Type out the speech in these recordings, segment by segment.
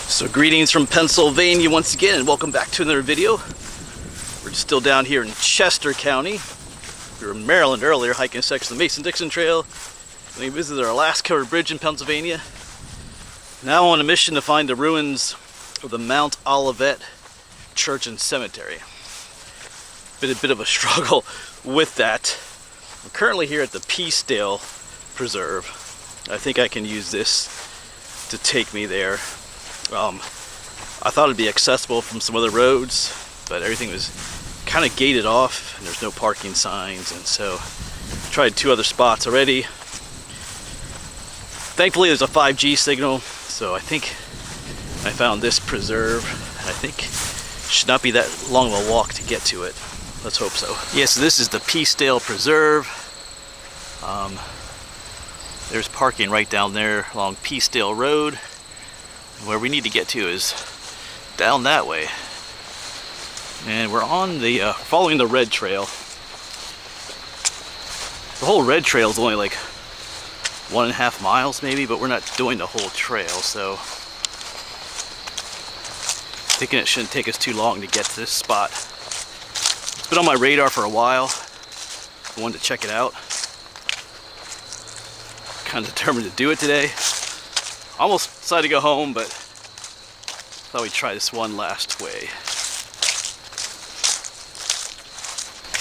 So greetings from Pennsylvania once again, and welcome back to another video. We're still down here in Chester County. We were in Maryland earlier, hiking a section of the Mason-Dixon Trail. And we visited our last covered bridge in Pennsylvania. Now on a mission to find the ruins of the Mount Olivet Church and Cemetery. Been a bit of a struggle with that. I'm currently here at the Peacedale Preserve. I think I can use this to take me there. I thought it'd be accessible from some other roads, but everything was kind of gated off and there's no parking signs, and so I tried two other spots already. Thankfully there's a 5G signal, so I think I found this preserve. I think it should not be that long of a walk to get to it. Let's hope so. Yeah, so this is the Peacedale Preserve. There's parking right down there along Peacedale Road. Where we need to get to is down that way, and we're on the following the red trail. The whole red trail is only like 1.5 miles maybe, but we're not doing the whole trail, so thinking it shouldn't take us too long to get to this spot. It's been on my radar for a while. I wanted to check it out. Kind of determined to do it today. Almost decided to go home, but thought we'd try this one last way.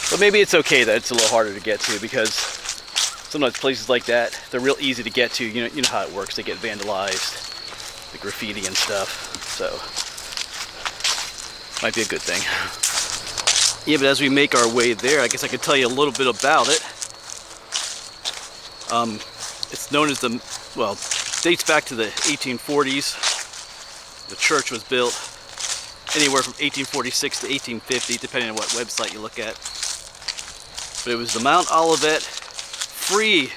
But maybe it's okay that it's a little harder to get to, because sometimes places like that, they're real easy to get to. You know how it works. They get vandalized, the graffiti and stuff. So might be a good thing. Yeah, but as we make our way there, I guess I could tell you a little bit about it. It's known as the, well, dates back to the 1840s. The church was built anywhere from 1846 to 1850, depending on what website you look at. But it was the Mount Olivet Free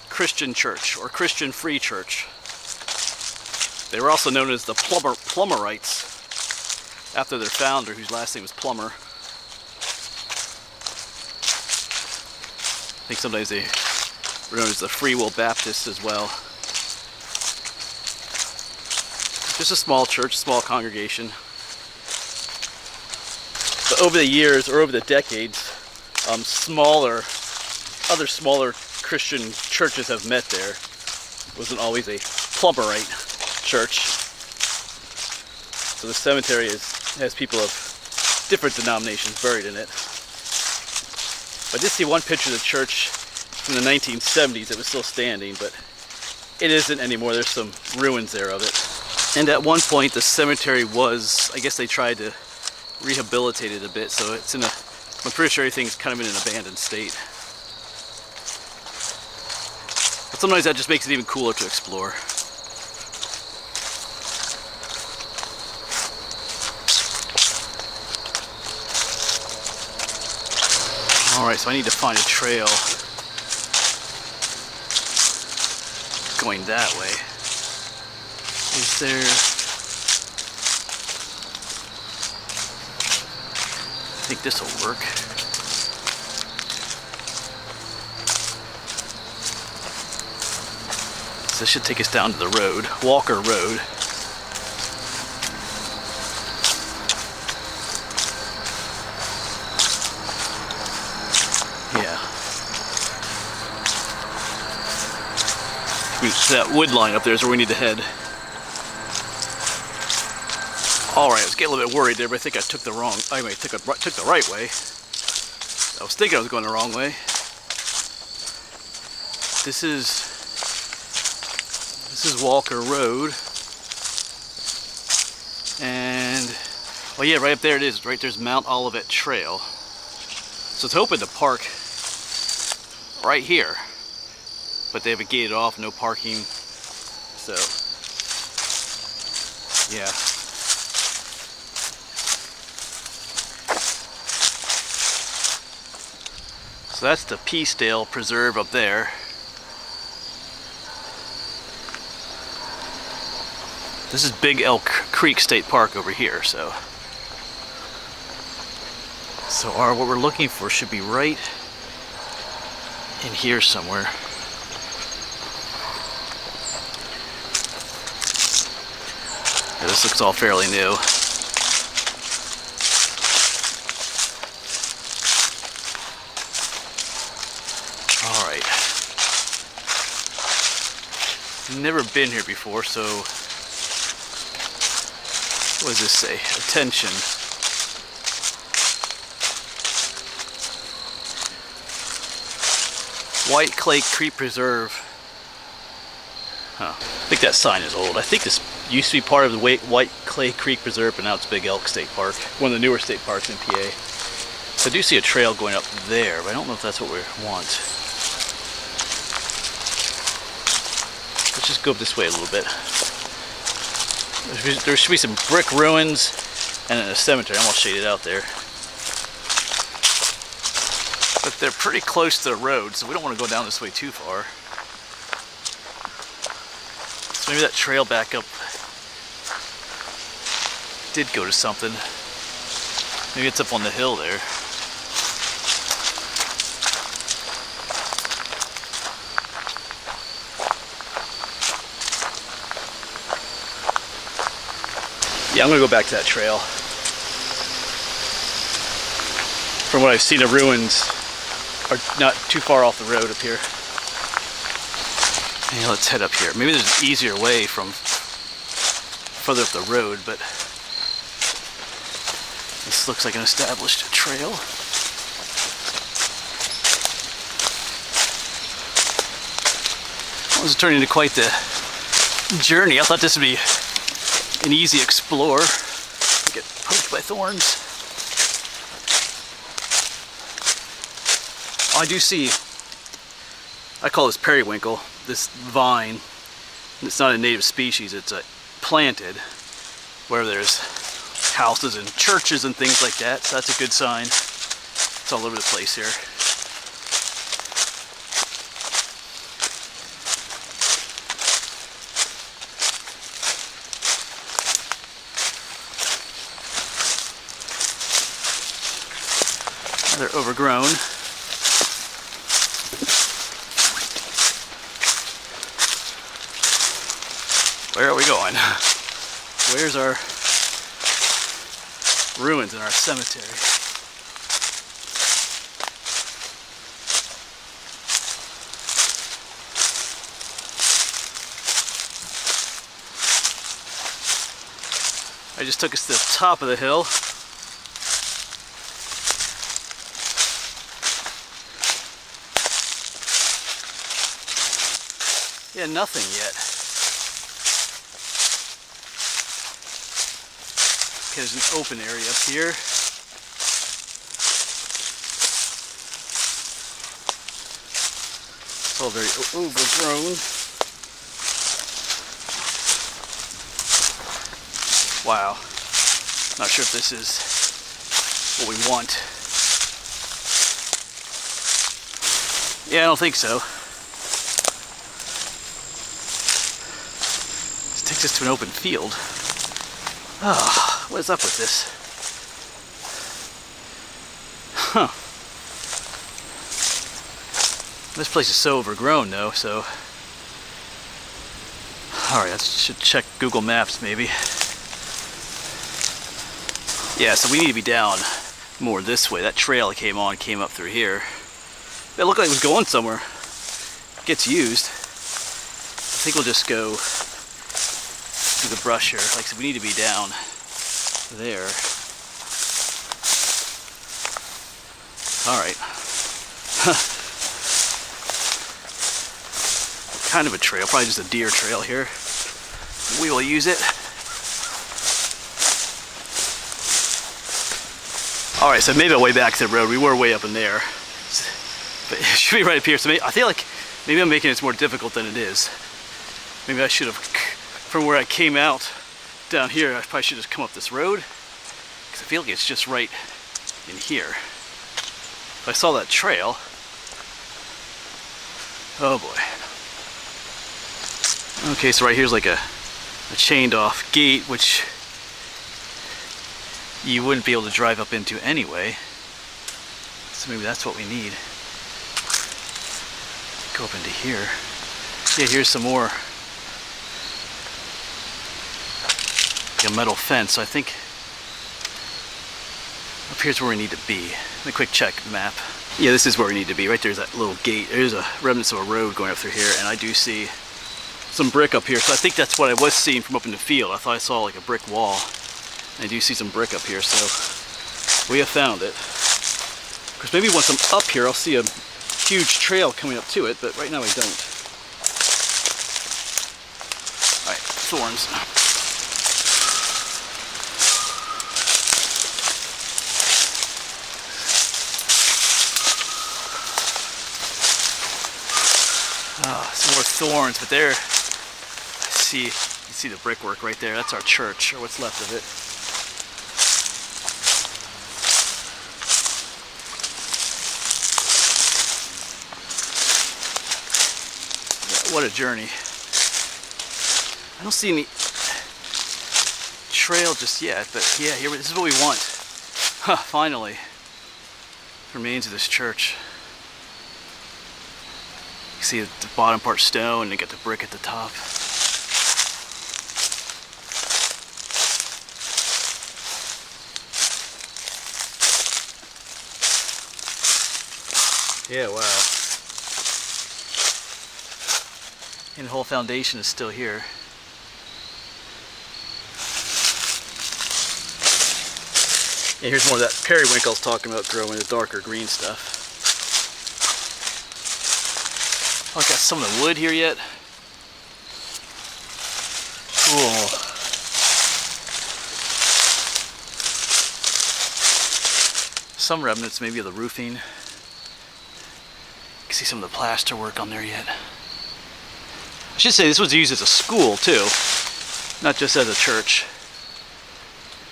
Christian Church, or Christian Free Church. They were also known as the Plummerites, after their founder, whose last name was Plummer. I think sometimes they were known as the Free Will Baptists as well. Just a small church, small congregation. But over the years, or over the decades, other smaller Christian churches have met there. It wasn't always a Plummerite church. So the cemetery has people of different denominations buried in it. I did see one picture of the church from the 1970s. It was still standing, but it isn't anymore. There's some ruins there of it. And at one point the cemetery was, I guess they tried to rehabilitate it a bit, so it's in a, I'm pretty sure everything's kind of in an abandoned state. But sometimes that just makes it even cooler to explore. Alright, so I need to find a trail going that way. Is there... I think this will work. So this should take us down to the road, Walker Road. Yeah. That wood line up there is where we need to head. Alright, I was getting a little bit worried there, but I think I took the wrong, I mean, took the right way. I was thinking I was going the wrong way. This is Walker Road. And, oh yeah, right up there it is. Right there's Mount Olivet Trail. So it's open to park right here. But they have it gated off, no parking. So, yeah. So that's the Peacedale Preserve up there. This is Big Elk Creek State Park over here, so what we're looking for should be right in here somewhere. Yeah, this looks all fairly new. Alright. Never been here before, so what does this say? Attention. White Clay Creek Preserve. Huh. I think that sign is old. I think this used to be part of the White Clay Creek Preserve, but now it's Big Elk State Park. One of the newer state parks in PA. So I do see a trail going up there, but I don't know if that's what we want. Let's just go up this way a little bit. There should be some brick ruins and then a cemetery. I'm gonna shade it out there. But they're pretty close to the road, so we don't want to go down this way too far. So maybe that trail back up did go to something. Maybe it's up on the hill there. Yeah, I'm gonna go back to that trail. From what I've seen, the ruins are not too far off the road up here. Yeah, let's head up here. Maybe there's an easier way from further up the road, but this looks like an established trail. Well, this is turning into quite the journey. I thought this would be an easy explore. Get poked by thorns. I do see, I call this periwinkle, this vine. It's not a native species, it's planted where there's houses and churches and things like that, so that's a good sign. It's all over the place here. They're overgrown. Where are we going? Where's our ruins in our cemetery? I just took us to the top of the hill. Yeah, nothing yet. Okay, there's an open area up here. It's all very overgrown. Wow. Not sure if this is what we want. Yeah, I don't think so. This takes us to an open field. Oh, what is up with this? Huh. This place is so overgrown though, so... Alright, I should check Google Maps maybe. Yeah, so we need to be down more this way. That trail I came up through here. It looked like it was going somewhere. It gets used. I think we'll just go through the brush here. Like I said, we need to be down there. Alright. Kind of a trail, probably just a deer trail here. We will use it. Alright, so made our way back to the road. We were way up in there. But it should be right up here. So maybe, I feel like maybe I'm making it more difficult than it is. Maybe I should have, from where I came out down here, I probably should have come up this road. Because I feel like it's just right in here. If I saw that trail, oh boy. Okay, so right here's like a chained off gate, which you wouldn't be able to drive up into anyway. So maybe that's what we need. Go up into here. Yeah, here's some more like a metal fence. So I think up here's where we need to be. Let me quick check the map. Yeah, this is where we need to be. Right there's that little gate. There's a remnants of a road going up through here, and I do see some brick up here. So I think that's what I was seeing from up in the field. I thought I saw like a brick wall. And I do see some brick up here, so we have found it. Of course, maybe once I'm up here, I'll see a huge trail coming up to it, but right now I don't. All right, thorns. Some more thorns, but there, you see the brickwork right there. That's our church, or what's left of it. Yeah, what a journey. I don't see any trail just yet, but yeah, here, this is what we want. Huh, finally. Remains of this church. You see the bottom part stone, and you got the brick at the top. Yeah, wow. And the whole foundation is still here. Yeah, here's more of that periwinkle I was talking about growing, the darker green stuff. Oh, got some of the wood here yet. Cool. Some remnants maybe of the roofing. You can see some of the plaster work on there yet. I should say this was used as a school too. Not just as a church,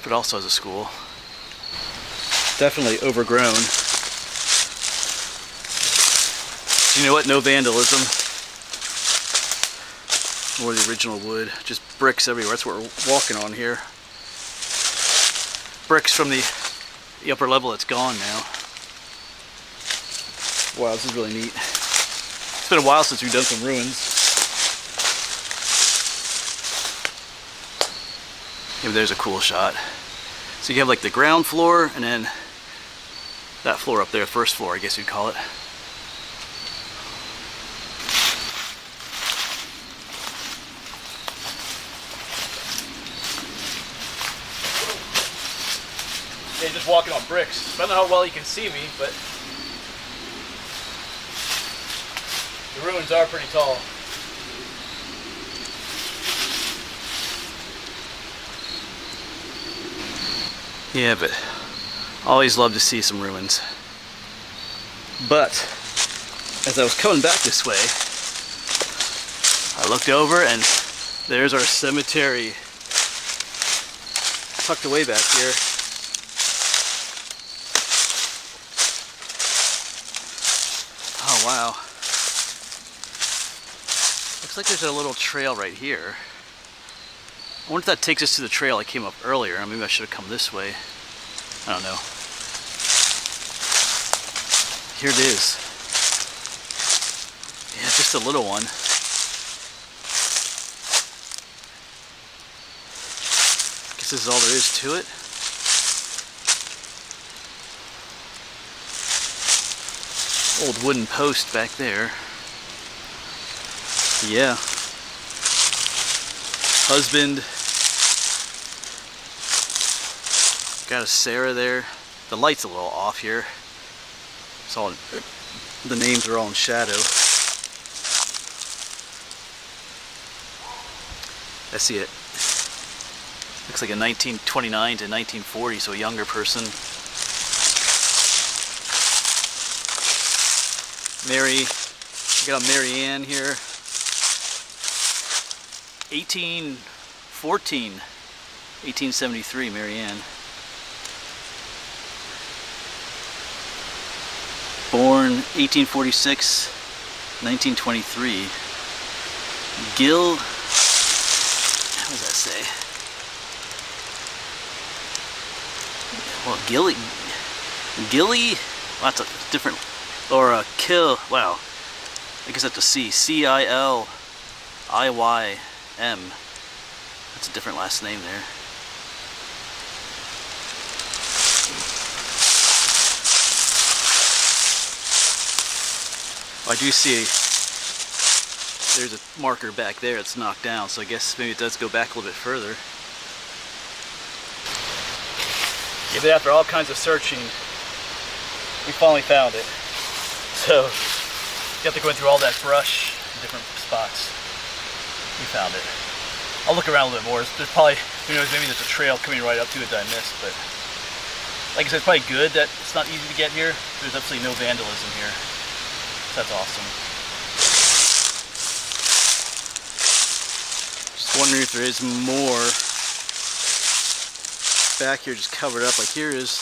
but also as a school. Definitely overgrown. You know what? No vandalism. More of the original wood. Just bricks everywhere. That's what we're walking on here. Bricks from the upper level that's gone now. Wow, this is really neat. It's been a while since we've done some ruins. Yeah, but there's a cool shot. So you have like the ground floor and then that floor up there, first floor, I guess you'd call it. Yeah, just walking on bricks. I don't know how well you can see me, but the ruins are pretty tall. Yeah, but always love to see some ruins. But as I was coming back this way, I looked over and there's our cemetery tucked away back here. Oh wow. Looks like there's a little trail right here. I wonder if that takes us to the trail I came up earlier. Maybe I should have come this way. I don't know. Here it is. Yeah, just a little one. Guess this is all there is to it. Old wooden post back there. Yeah. Husband. Got a Sarah there. The light's a little off here. It's all, the names are all in shadow. I see it. Looks like a 1929 to 1940, so a younger person. Mary, we got Mary Ann here. 1873, Mary Ann. Born 1846, 1923. Gil, how does that say? Well, Gilly, well, that's a different, or a Kill, wow, I guess that's a C, C-I-L-I-Y-M. That's a different last name there. I do see there's a marker back there that's knocked down, so I guess maybe it does go back a little bit further. Even after all kinds of searching, we finally found it. So you have to go through all that brush in different spots. We found it. I'll look around a little bit more. There's probably, who knows, maybe there's a trail coming right up to it that I missed, but like I said, it's probably good that it's not easy to get here. There's absolutely no vandalism here. So that's awesome. Just wondering if there is more back here just covered up. Like there is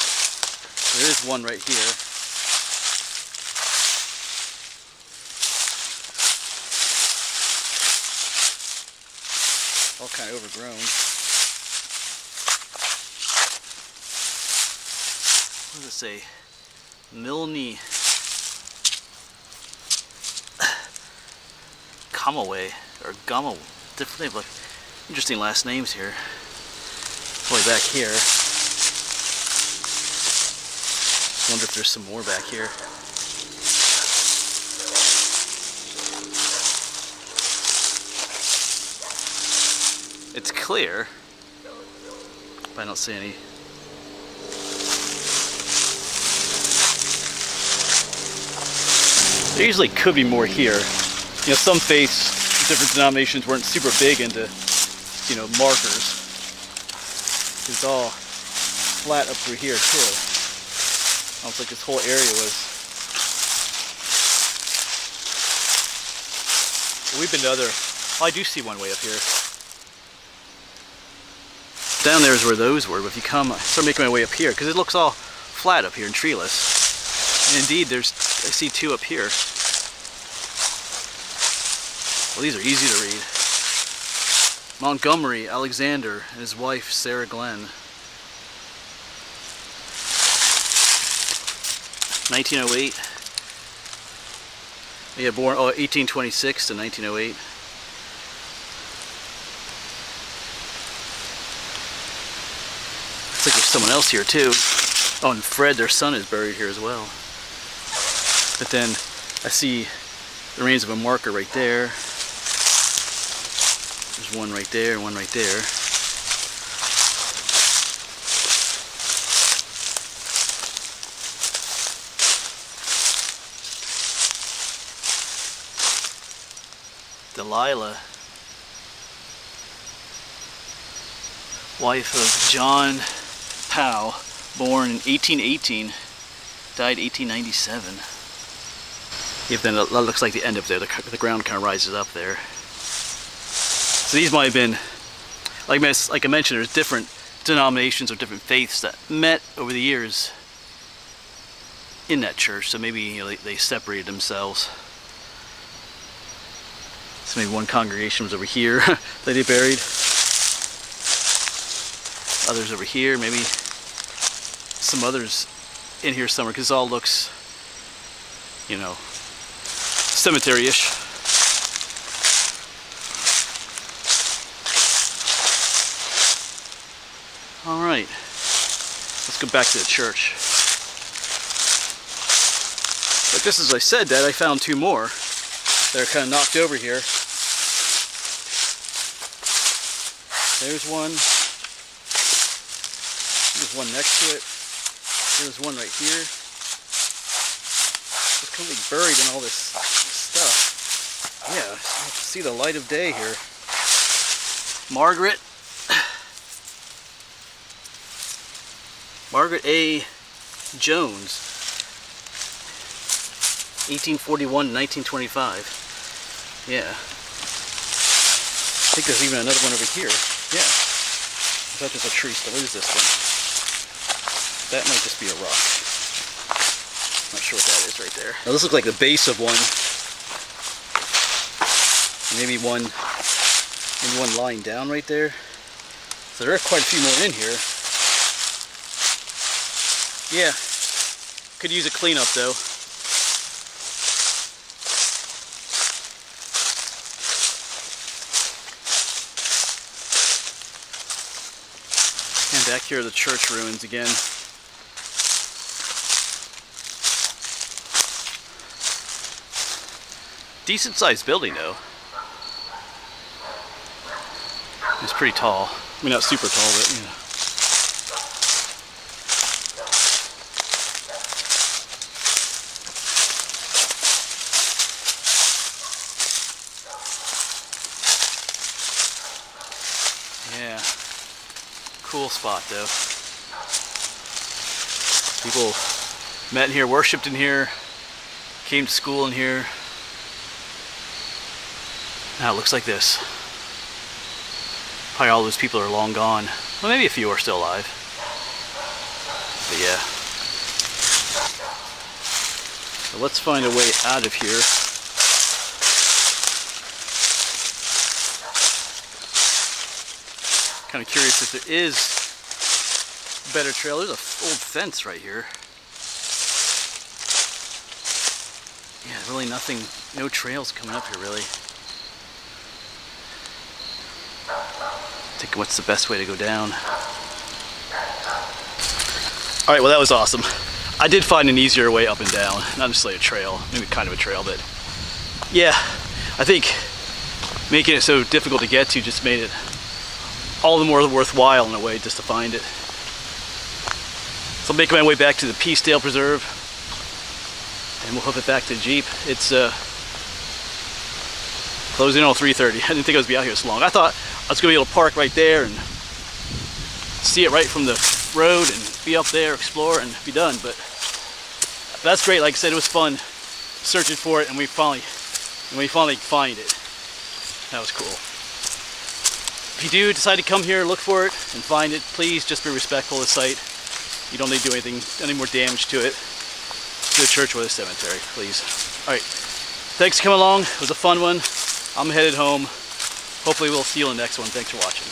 one right here. All kind of overgrown. What does it say? Milne Comaway or Gummo. Different, they have like interesting last names here. Way back here. Wonder if there's some more back here. It's clear, but I don't see any. There usually could be more here. You know, some faiths, different denominations weren't super big into, you know, markers. It's all flat up through here too. Almost like this whole area was. We've been to other. Oh, I do see one way up here. Down there is where those were, but if you come, I start making my way up here because it looks all flat up here and treeless. And indeed, I see two up here. Well, these are easy to read. Montgomery Alexander and his wife Sarah Glenn. 1908. Yeah, born 1826 to 1908. Looks like there's someone else here too. Oh, and Fred, their son, is buried here as well. But then I see the remains of a marker right there. There's one right there and one right there. Delilah, wife of John Powell, born in 1818, died 1897. Yeah, then that looks like the end up there. The ground kind of rises up there. So these might have been, like I mentioned, there's different denominations or different faiths that met over the years in that church. So maybe, you know, they separated themselves. So maybe one congregation was over here that they buried. Others over here, maybe some others in here somewhere, because it all looks, you know, cemetery-ish. All right, let's go back to the church. But just as I said that, I found two more that are kind of knocked over here. There's one. There's one next to it. There's one right here. It's completely buried in all this stuff. Yeah, see the light of day here. Margaret A. Jones, 1841 to 1925. Yeah. I think there's even another one over here. Yeah. I thought there's a tree still. What is this one? That might just be a rock. Not sure what that is right there. Now this looks like the base of one. Maybe one lying down right there. So there are quite a few more in here. Yeah. Could use a cleanup though. And back here are the church ruins again. Decent sized building though. It's pretty tall. I mean, not super tall, but you know. Yeah, cool spot though. People met in here, worshipped in here, came to school in here. Now it looks like this. Probably all those people are long gone. Well, maybe a few are still alive. But yeah. So let's find a way out of here. Kind of curious if there is a better trail. There's an old fence right here. Yeah, really nothing, no trails coming up here really. Thinking what's the best way to go down. Alright, well that was awesome. I did find an easier way up and down. Not necessarily a trail, maybe kind of a trail, but yeah, I think making it so difficult to get to just made it all the more worthwhile in a way just to find it. So I'm making my way back to the Peacedale Preserve and we'll hoof it back to the Jeep. It's closing on 3:30. I didn't think I was gonna be out here this long. I thought I was gonna be able to park right there and see it right from the road and be up there, explore and be done, but that's great. Like I said, it was fun searching for it and we finally find it. That was cool. If you do decide to come here, look for it and find it, please just be respectful of the site. You don't need to do anything, any more damage to it. To the church or the cemetery, please. Alright, thanks for coming along. It was a fun one. I'm headed home. Hopefully we'll see you in the next one. Thanks for watching.